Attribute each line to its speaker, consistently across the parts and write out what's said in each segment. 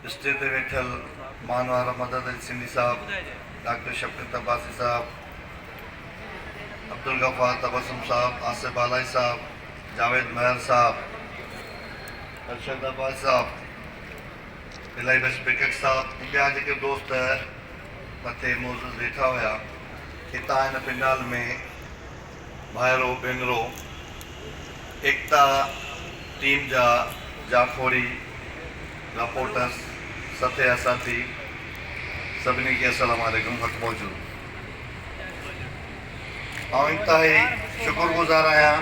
Speaker 1: Stage ते वेठल मानवारा मदद अली सिंधी साहब, डॉक्टर शफकत अब्बासी साहब, अब्दुल गफ़ार तबसुम साहब, आसिफ बालाई साहब, जावेद महर साहब, अरशद अब्बास साहब, इलाही बेकट साहब, ॿिया जेके दोस्त मथे मौजूद वेठा हुआ हितां हिन पिंडाल में भाइरो भेनरो एकता टीम जा जाफोड़ी रिपोर्टर्स सत्या साथी सभिनी खे अस्सलाम वालेकुम हक़ मौजूद। इंतहाई शुक्रगुज़ार आहियां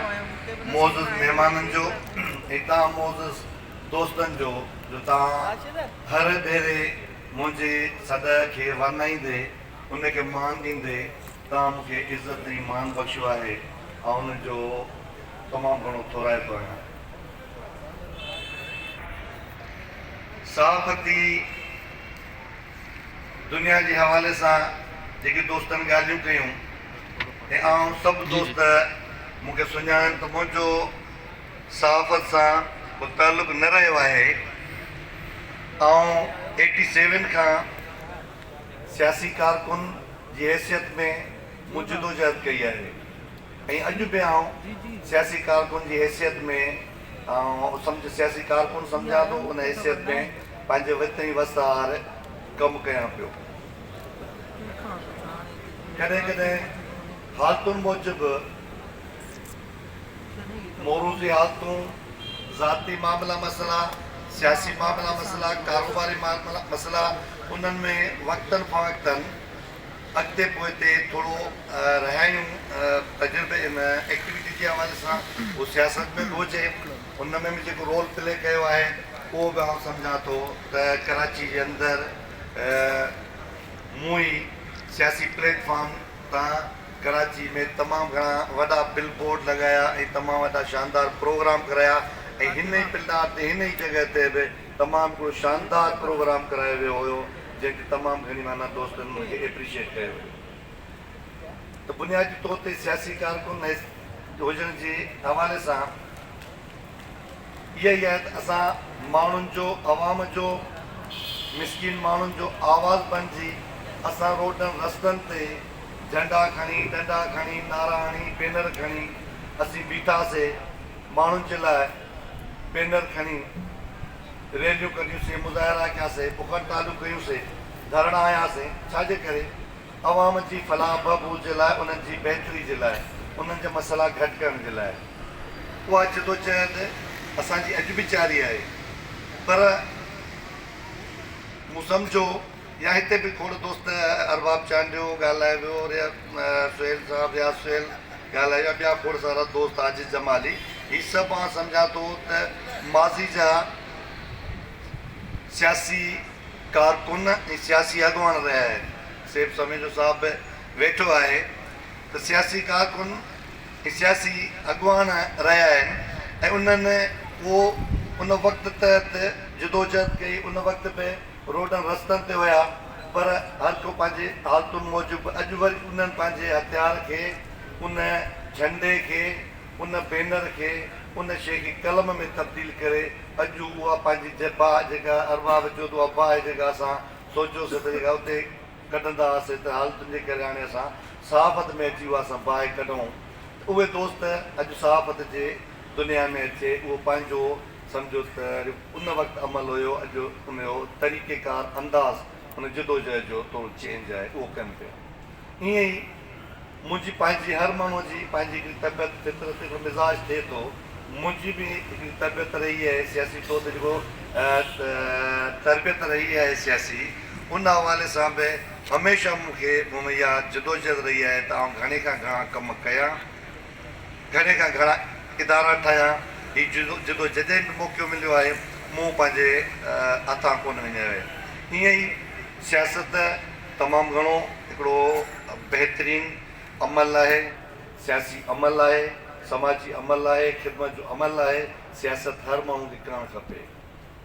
Speaker 1: मौजूद मेहमाननि जो, हितां मौजूद दोस्तनि जो तव्हां हर भेरे मुंहिंजे सॾ खे वरनाईंदे उनखे मान ॾींदे तव्हां मूंखे इज़त ऐं मान बख़्शियो आहे ऐं उनजो तमामु घणो थोराइतो आहियां। सहाफ़ती दुनिया जे हवाले सां जेके दोस्तनि ॻाल्हियूं कयूं ऐं सभु दोस्त मूंखे सुञाणनि त मुंहिंजो सहाफ़त सां को तालुक़ु न रहियो आहे। 87 खां सियासी कारकुन जी हैसियत में मूं जदोजहद कई आहे ऐं अॼु बि सियासी कारकुन जी हैसियत में सियासी कारकुन सम्झां थो, उन हैसियत में पंहिंजे वित ऐं वसार कमु कयां पियो। कॾहिं कॾहिं हालतुनि मूजिबि मोरूज़ी हालतूं, ज़ाती मामला मसइला, सियासी मामला मसइला, कारोबारी मसइला, उन्हनि में वक़्तनि फ़वक़्तनि अॻिते पोइ ते थोरो रहायूं तजुर्बे एक्टिविटी जे हवाले सां उहो सियासत में बि हुजे, उन में बि जेको रोल प्ले कयो आहे उहो बि आउं सम्झां थो त कराची जे अंदरि मूं ई सियासी प्लेटफॉर्म तां कराची में तमामु घणा वॾा बिल बोर्ड लॻाया ऐं तमामु वॾा शानदार प्रोग्राम कराया ऐं हिन ई पिंडार ते हिन ई जॻह ते बि तमामु हिकिड़ो शानदार प्रोग्राम करायो वियो हुयो जंहिंखे तमामु घणी माना दोस्तनि मूंखे एप्रिशिएट कयो हुयो। त बुनियादी तौर ते सियासी कारकुन हुजण जे हवाले सां इहा ई आहे त असां माण्हुनि जो, अवाम जो, मिसकिन माण्हुनि जो आवाज़ बणिजी असां रोडनि रस्तनि ते झंडा खणी, डंडा खणी, नारा हणी, बैनर खणी असीं बीठासीं, माण्हुनि जे लाइ बैनर खणी रैलियूं कढियूंसीं, मुज़ाहिरा कयासीं, बुख हड़तालूं कयूंसीं, धरणा आयासीं। छाजे करे? अवाम जी फलाह बहबूद जे लाइ, उन्हनि जी बहितरी जे लाइ, उन्हनि जा मसइला घटि करण जे लाइ। उहा जदोजहद असांजी अॼु बि जारी आहे, पर मूं सम्झो या हिते बि खोड़ दोस्त अरबाब चांडियो ॻाल्हाए वियो, सुहेल साहब या सुहेल ॻाल्हायो, ॿिया खोड़ सारा दोस्त आजिज़ जमाली, हीअ सभु मां सम्झां थो त माज़ी जा सियासी कारकुन ऐं सियासी अॻुवान रहिया आहिनि। सेब समेजो साहब बि वेठो आहे त सियासी कारकुन ऐं सियासी अॻुवान रहिया आहिनि ऐं उन्हनि उहो उन वक़्त तहत जदोजहद कई, उन वक़्त बि रोडनि रस्तनि ते हुया, पर हर को पंहिंजे हालतुनि मूजिबि अॼु वरी उन्हनि पंहिंजे हथियार खे, उन झंडे खे, उन बैनर खे, उन शइ खे कलम में तब्दील करे अॼु उहा पंहिंजी जबा जेका अरबाब जो उहा बाहि जेका असां सोचियोसीं त जेका उते कढंदा हुआसीं त हालतुनि जे करे हाणे असां सहाफ़त में अची उहा असां बाहि कढूं। उहे दोस्त अॼु सहाफ़त जे दुनिया में अचे, उहो पंहिंजो सम्झो त उन वक़्तु अमल हुयो, अॼु उनजो तरीक़ेकार अंदाज़ उन जदोजहद जो थोरो चेंज आहे, उहो कनि पिया। ईअं ई मुंहिंजी पंहिंजी हर माण्हूअ जी पंहिंजी हिकिड़ी तबियत फितरत हिकिड़ो मिज़ाज थिए थो, मुंहिंजी बि हिकिड़ी तबियत रही आहे सियासी तौर ते जेको तरबियत रही आहे सियासी, उन हवाले सां बि हमेशह मूंखे मूं इहा जदोजहद रही आहे त आउं घणे खां घणा कम कयां, घणे खां घणा इदारा ठाहियां। हीअ जॾहिं बि मौक़ो मिलियो आहे मूं पंहिंजे हथां कोन विञायो आहे। ईअं ई सियासत तमामु घणो हिकिड़ो बहितरीनु अमल आहे, सियासी अमल आहे, समाजी अमल आहे, ख़िदमत जो अमल आहे। सियासत हर माण्हू खे करणु खपे।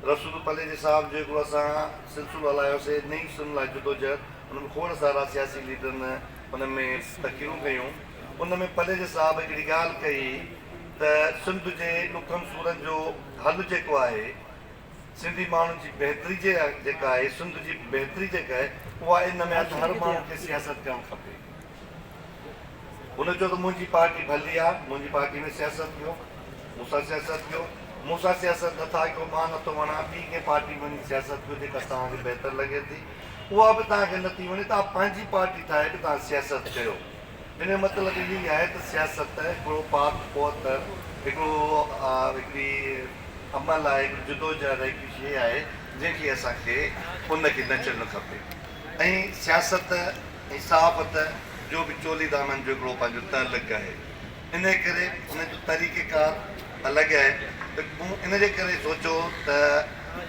Speaker 1: रसूल पलेजे साहब जो हिकिड़ो असां सिलसिलो हलायोसीं नई सुन लाइ जदोजहद, हुन में खोड़ सारा सियासी लीडरनि हुन में तक़रीरूं कयूं। उन में पलेजे साहब हिकिड़ी ॻाल्हि कई त सिंध जे ॾुखनि सूरनि जो हल जेको आहे सिंधी माण्हुनि जी बहितरी जेका आहे, सिंध जी बहितरी जेका आहे, उहा इन में आहे त हर माण्हू खे सियासत करणु खपे। हुन चयो त मुंहिंजी पार्टी भली आहे, मुंहिंजी पार्टी में सियासत कयो, मूंसां सियासत कयो, मूंसां सियासत नथा कयो, मां नथो वणा, ॿी कंहिं पार्टी में वञी सियासत कयो जेका तव्हांखे बहितर लॻे थी, उहा बि तव्हांखे नथी वणे, तव्हां पंहिंजी पार्टी ठाहे करे तव्हां सियासत कयो। इन जो मतिलबु इहो ई आहे त सियासत हिकिड़ो पाक पौतर, हिकिड़ी अमल आहे, हिकिड़ी जुदोजहद हिकिड़ी शइ आहे जंहिंखे असांखे उनखे नचणु खपे। ऐं सियासत ऐं सहाफ़त जो बि चोली दामन जो हिकिड़ो पंहिंजो तअल्लुक़ आहे। इन करे उनजो तरीक़ेकार अलॻि आहे। त मूं इन जे करे सोचियो त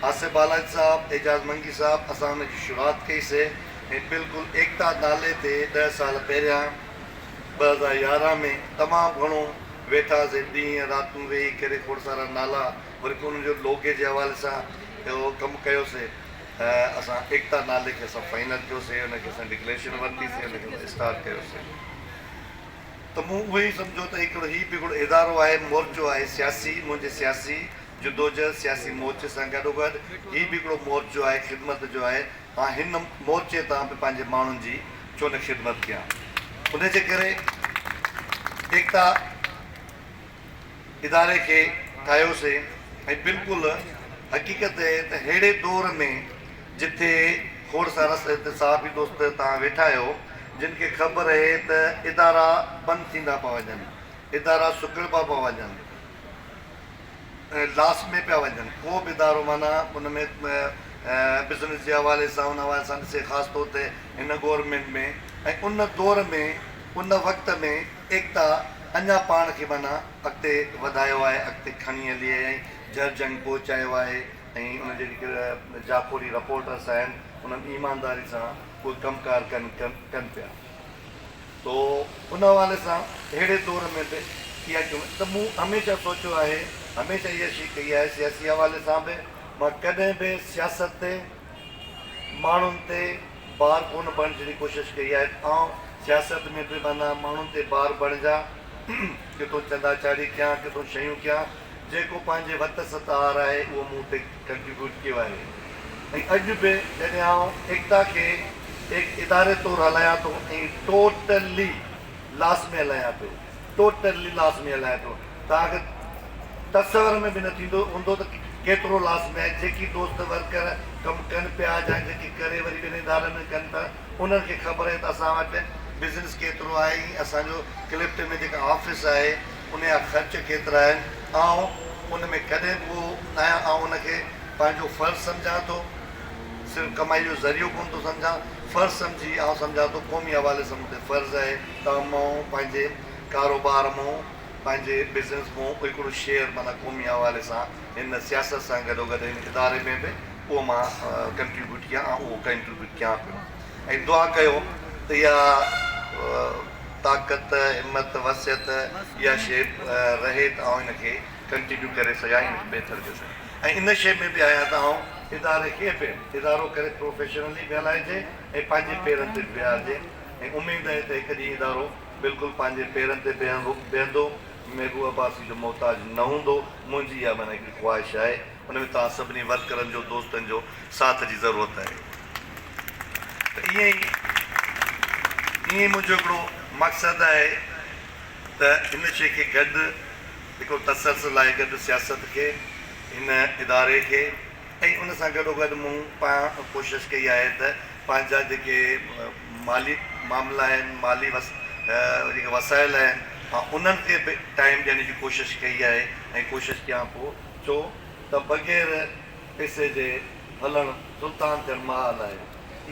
Speaker 1: आसिफ बालाजी साहिबु, एजाज़ मंगी साहिबु, असां हुनजी शुरूआति कईसीं ऐं बिल्कुलु एकता नाले ते 10 साल पहिरियां 2011 में तमामु घणो वेठासीं, ॾींहं रातियूं वेही करे खोड़ सारा नाला वरी पोइ उनजो लोगे जे हवाले सां इहो कमु कयोसीं। असां एकता नाले खे असां फाइनल कयोसीं, हुनखे असां डिक्लेरेशन वरितीसीं, हुनखे स्टार्ट कयोसीं। त मूं उहो ई सम्झो त हिकिड़ो हीउ बि हिकिड़ो इदारो आहे, मोर्चो आहे सियासी, मुंहिंजे सियासी जुदोजहद सियासी मोर्चे सां गॾोगॾु हीउ बि हिकिड़ो मोर्चो आहे, ख़िदमत जो आहे। मां हिन मोर्चे तां बि पंहिंजे माण्हुनि जी छो न ख़िदमत कयां। उनजे करे एकता इदारे खे ठाहियोसीं ऐं बिल्कुलु हक़ीक़त आहे त अहिड़े दौर में जिथे खोड़ सारा साहबी दोस्त तव्हां वेठा आहियो जिन खे ख़बर आहे त इदारा बंदि थींदा पिया वञनि, इदारा सुकड़बा पिया वञनि, लास्ट में पिया वञनि। को बि इदारो माना उन में बिज़नेस जे हवाले सां उन हवाले सां ॾिसे, ख़ासि तौर ते हिन गवर्नमेंट में। ऐं उन दौर में उन वक़्त में एकता अञा पाण खे माना अॻिते वधायो आहे, अॻिते खणी हली आहे ऐं जर जंग पहुचायो आहे। ऐं उन जेके जाखोरी रिपोर्टर्स आहिनि उन्हनि ईमानदारी सां कोई कमकार कनि पिया। तो उन हवाले सां अहिड़े दौर में बि इहा कयूं त मूं हमेशह सोचियो आहे, हमेशह इहा शइ कई आहे सियासी हवाले सां बि, मां कॾहिं बि सियासत ते माण्हुनि ते बार कोन बणिजण जी कोशिशि कई आहे। ऐं सियासत में बि माना माण्हुनि ते बार बणिजा, किथां चंदाचारी कयां, किथां शयूं कयां, जेको पंहिंजे वत सतार आहे उहो मूं ते कंट्रीब्यूट कयो आहे। ऐं अॼु बि जॾहिं आउं एकता खे हिकु इदारे तौरु हलायां थो ऐं टोटली लास में हलायां पियो, टोटली लास में हलायां पियो, तव्हांखे तस्वर में बि न थींदो हूंदो त केतिरो लास में आहे। जेकी दोस्त वर्कर कमु कनि पिया या जेके करे वरी ॿिनि इदारनि में कनि था, उन्हनि खे ख़बर आहे त असां वटि बिज़नेस केतिरो आहे, असांजो क्लिफ्ट में जेका ऑफिस आहे उनजा ख़र्च केतिरा आहिनि। ऐं उन में कॾहिं बि उहो न आहियां, ऐं उनखे पंहिंजो फ़र्ज़ु सम्झां थो, सिर्फ़ु कमाई जो ज़रियो कोन थो सम्झां, फ़र्ज़ु सम्झी ऐं सम्झां थो क़ौमी हवाले सां मूंखे फ़र्ज़ु आहे त मां पंहिंजे कारोबार मां, पंहिंजे बिज़नेस मां हिकिड़ो शेयर माना क़ौमी हवाले सां हिन सियासत सां गॾोगॾु हिन इदारे में बि उहो मां कंट्रीब्यूट कयां ऐं उहो कंट्रीब्यूट कयां पियो। ऐं दुआ कयो त इहा ताक़त, हिमत, वसियत इहा शइ रहे त आउं हिनखे कंटिन्यू करे सघां, हिनखे बहितर करे सघां। ऐं इन शइ में बि आहियां त आउं इदारे खे बि इदारो करे प्रोफेशनली बि हलाइजे ऐं पंहिंजे पेरनि ते बीहारिजे। ऐं उमेदु आहे त हिकु ॾींहुं इदारो बिल्कुलु पंहिंजे पेरनि ते बीहंदो, महबूब अब्बासी जो मोहताज न हूंदो। मुंहिंजी इहा माना हिकिड़ी ख़्वाहिश आहे, उन में तव्हां सभिनी वर्करनि जो, दोस्तनि जो साथ जी ज़रूरत आहे। त ईअं ई मुंहिंजो हिकिड़ो मक़सदु आहे त हिन शइ खे गॾु हिकिड़ो तसलसल आहे, गॾु सियासत खे, हिन इदारे खे, ऐं उन सां गॾोगॾु मूं कोशिशि कई आहे त पंहिंजा जेके माली मामला आहिनि, माली जेके वसाइल आहिनि, उन्हनि खे बि टाइम ॾियण जी कोशिशि कई आहे। ऐं कोशिशि कयां पोइ छो त बग़ैर पैसे जे हलणु सुल्तान थियणु महाल आहे,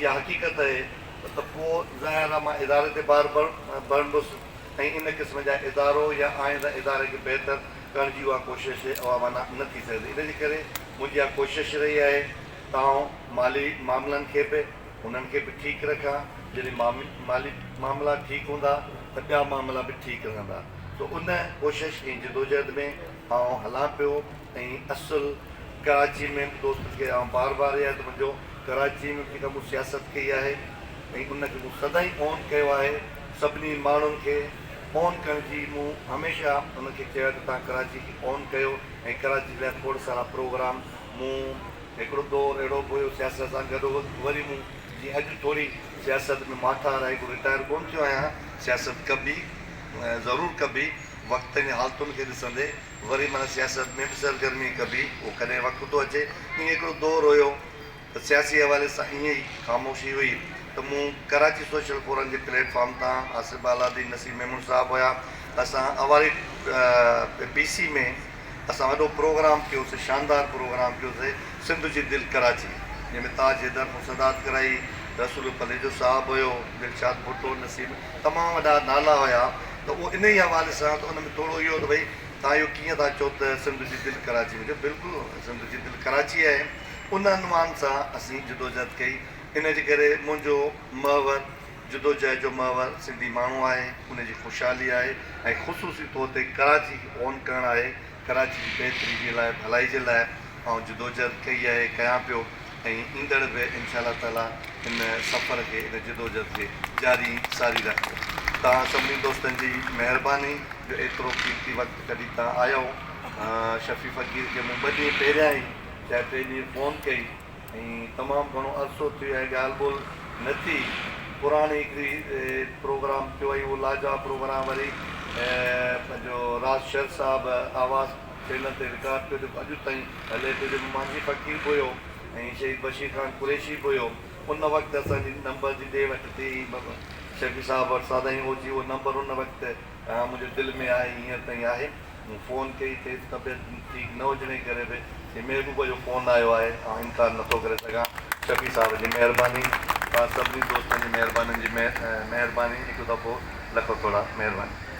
Speaker 1: इहा हक़ीक़त आहे। त पोइ ज़ाहिर आहे मां इदारे ते बार बणंदुसि ऐं इन क़िस्म जा इदारो या आईंदा इदारे खे बहितर करण जी उहा कोशिशि उहा माना न थी सघंदी। इन जे करे मुंहिंजी इहा कोशिशि रही आहे त आउं माली मामलनि खे बि उन्हनि खे बि ठीकु रखां। जॾहिं माली मामला ठीकु हूंदा त ॿिया मामला बि ठीकु रहंदा। त उन कोशिशि ऐं जदोजहद में आउं हलां पियो। ऐं असुलु कराची में दोस्त खे आउं बार बार यादि मुंहिंजो कराची में जेका मूं सियासत कई आहे ऐं उनखे मूं सदाईं ऑन कयो आहे, सभिनी माण्हुनि खे ऑन करण जी मूं हमेशह उनखे चयो त तव्हां कराची खे ऑन कयो। ऐं कराची लाइ खोड़ सारा प्रोग्राम मूं हिकिड़ो दौरु अहिड़ो बि हुयो सियासत सां गॾो वरी मूं जीअं अॼु थोरी सियासत में माठा रही रिटायर कोन थियो आहियां सियासत कबी ज़रूरु कबी वक़्तनि जी हालतुनि खे ॾिसंदे वरी माना सियासत में बि सरगर्मी कबी उहो कॾहिं वक़्तु थो अचे ईअं हिकिड़ो दौरु हुयो त सियासी हवाले सां ईअं ई ख़ामोशी हुई त मूं कराची सोशल फोरम जे प्लेटफॉर्म तां आसिफ बालादी नसीम मेमून साहब हुया असां अवारी BC में असां वॾो प्रोग्राम कयोसीं शानदार प्रोग्राम कयोसीं सिंध जी दिलि कराची जंहिंमें ताज हैदर मुसदात कराई रसूल पलेजो साहबु हुयो दिलशाद भुट्टो नसीब तमामु वॾा नाला हुया त उहो इन ई हवाले सां त उन में थोरो इहो त भई तव्हां इहो कीअं था चओ त सिंध जी दिलि कराची में बिल्कुलु सिंध जी दिलि कराची आहे उन अनुमान सां असीं जदोजहद कई इन जे करे मुंहिंजो महवर जदोजहद जो महवर सिंधी माण्हू आहे उनजी ख़ुशहाली आहे ऐं ख़ुशूसी तौर ते कराची खे ऑन करणु आहे कराची जी बहितरी जे लाइ भलाई जे लाइ ऐं जदोजहद कई आहे कयां पियो ऐं ईंदड़ बि इनशा ताला इन सफ़र खे इन जदोजहद खे जारी सारी रखियो तव्हां सभिनी दोस्तनि जी महिरबानी जो एतिरो कीमती वक़्तु कढी तव्हां आयो शफ़ी फ़क़ीर खे मूं 2 ॾींहं पहिरियां ई चाहे 3 ॾींहं फ़ोन कई ऐं तमामु घणो अरसो थियो आहे ॻाल्हि ॿोल न थी पुराणी हिकिड़ी प्रोग्राम थियो आहे उहो लाजवाब प्रोग्राम वरी पंहिंजो राज शर साहिबु आवाज़ चैनल ते रिकॉर्ड पियो थियो अॼु ताईं हले पियो जो मांझी फ़क़ीर बि हुयो ऐं शहीद बशीर ख़ान कुरैशी बि हुयो उन वक़्तु असांजी नंबर जी ॾे वठि थी शफ़ी साहिबु वटि सादा ई हुजी उहो नंबर उन वक़्तु मुंहिंजे दिलि में आहे हींअर ताईं आहे मूं फ़ोन कई तेज़ तबियत ठीक न हुजण करे बि महबूब जो फ़ोन आयो आहे ऐं इनकार नथो करे सघां शफ़ी साहिब जी महिरबानी तव्हां सभिनी दोस्तनि जी महिरबानी हिकु दफ़ो लखो थोरा महिरबानी